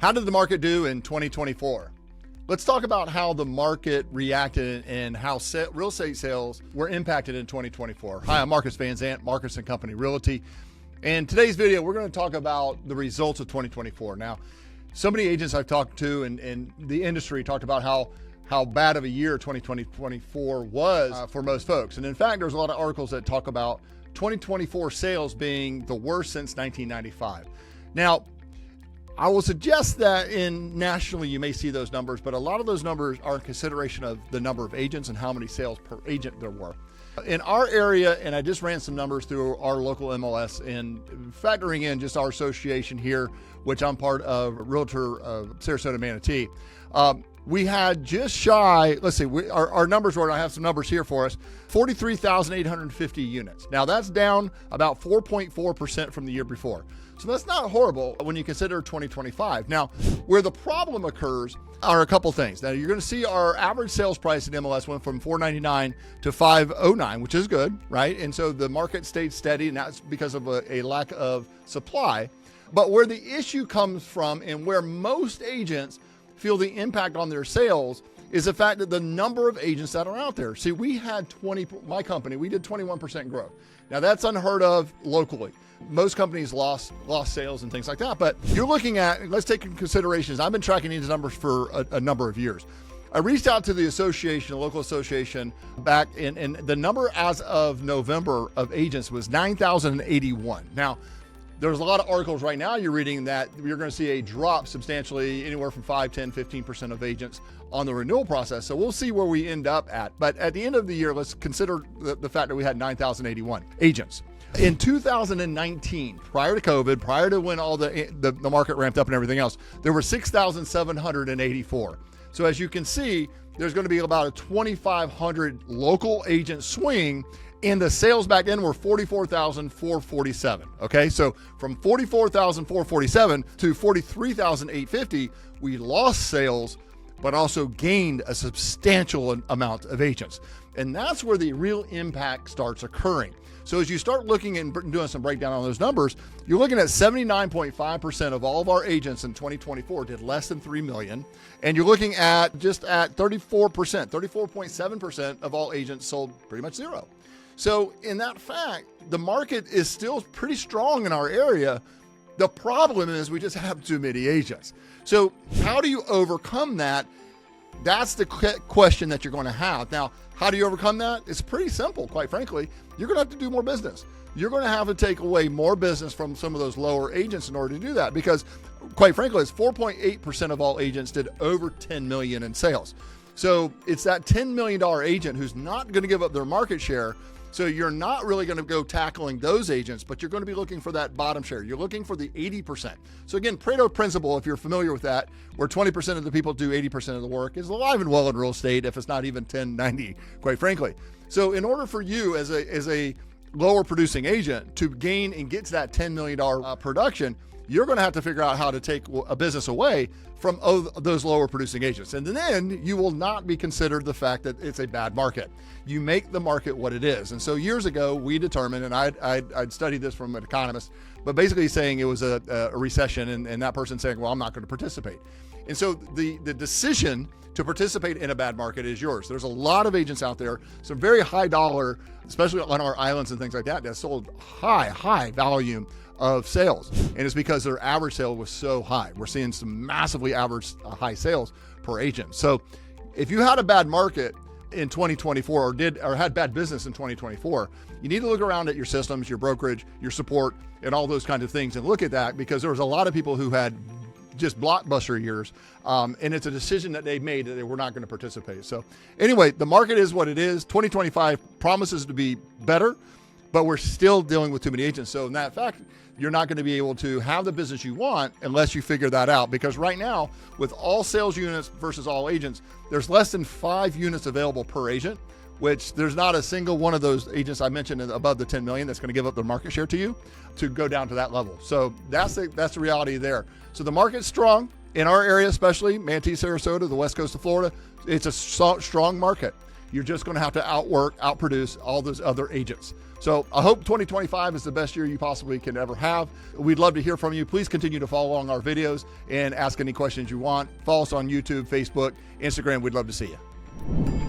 How did the market do in 2024? Let's talk about how the market reacted and how real estate sales were impacted in 2024. Hi, I'm Marcus Van Zant, Marcus & Company Realty. In today's video, we're going to talk about the results of 2024. Now, so many agents I've talked to in the industry talked about how bad of a year 2024 was for most folks. And in fact, there's a lot of articles that talk about 2024 sales being the worst since 1995. Now, I will suggest that nationally you may see those numbers, but a lot of those numbers are in consideration of the number of agents and how many sales per agent there were. In our area, and I just ran some numbers through our local MLS and factoring in just our association here, which I'm part of, Realtor Sarasota Manatee, we had just shy, let's see, our numbers were, I have some numbers here for us, 43,850 units. Now that's down about 4.4% from the year before. So that's not horrible when you consider 2025. Now, where the problem occurs are a couple things. Now you're going to see our average sales price in MLS went from $499 to $509, which is good, right? And so the market stayed steady, and that's because of a lack of supply. But where the issue comes from and where most agents feel the impact on their sales is the fact that the number of agents that are out there. See, we had my company, we did 21% growth. Now that's unheard of locally. Most companies lost sales and things like that, but you're looking at, let's take in considerations. I've been tracking these numbers for a number of years. I reached out to the association, local association, back and the number as of November of agents was 9,081. Now, there's a lot of articles right now you're reading that you're going to see a drop substantially, anywhere from 5, 10, 15% of agents on the renewal process. So we'll see where we end up at. But at the end of the year, let's consider the fact that we had 9,081 agents. In 2019, prior to COVID, prior to when all the market ramped up and everything else, there were 6,784. So as you can see, there's going to be about a 2,500 local agent swing, and the sales back then were 44,447. Okay, so from 44,447 to 43,850, we lost sales, but also gained a substantial amount of agents. And that's where the real impact starts occurring. So as you start looking and doing some breakdown on those numbers, you're looking at 79.5% of all of our agents in 2024 did less than 3 million. And you're looking at just at 34.7% of all agents sold pretty much zero. So in that fact, the market is still pretty strong in our area. The problem is we just have too many agents. So how do you overcome that? That's the question that you're going to have. Now, how do you overcome that? It's pretty simple, quite frankly. You're going to have to do more business. You're going to have to take away more business from some of those lower agents in order to do that, because quite frankly, it's 4.8% of all agents did over 10 million in sales. So it's that $10 million agent who's not going to give up their market share. So you're not really going to go tackling those agents, but you're going to be looking for that bottom share. You're looking for the 80%. So again, Pareto principle, if you're familiar with that, where 20% of the people do 80% of the work, is alive and well in real estate, if it's not even 10-90, quite frankly. So in order for you as a lower producing agent to gain and get to that $10 million production, you're going to have to figure out how to take a business away from those lower producing agents. And then you will not be considered the fact that it's a bad market. You make the market what it is. And so years ago, we determined, and I'd studied this from an economist, but basically saying it was a recession, and that person saying, well, I'm not going to participate. And so the decision to participate in a bad market is yours. There's a lot of agents out there, some very high dollar, especially on our islands and things like that sold high volume of sales. And it's because their average sale was so high. We're seeing some massively average high sales per agent. So if you had a bad market in 2024 or had bad business in 2024, you need to look around at your systems, your brokerage, your support, and all those kinds of things, and look at that, because there was a lot of people who had just blockbuster years, and it's a decision that they made that they were not going to participate. So anyway, the market is what it is. 2025 promises to be better, but we're still dealing with too many agents. So in that fact, you're not going to be able to have the business you want unless you figure that out. Because right now, with all sales units versus all agents, there's less than 5 units available per agent, which there's not a single one of those agents I mentioned above the 10 million that's going to give up their market share to you to go down to that level. So that's the reality there. So the market's strong in our area, especially Manatee, Sarasota, the west coast of Florida. It's a strong market. You're just going to have to outproduce all those other agents. So I hope 2025 is the best year you possibly can ever have. We'd love to hear from you. Please continue to follow along our videos and ask any questions you want. Follow us on YouTube, Facebook, Instagram. We'd love to see you.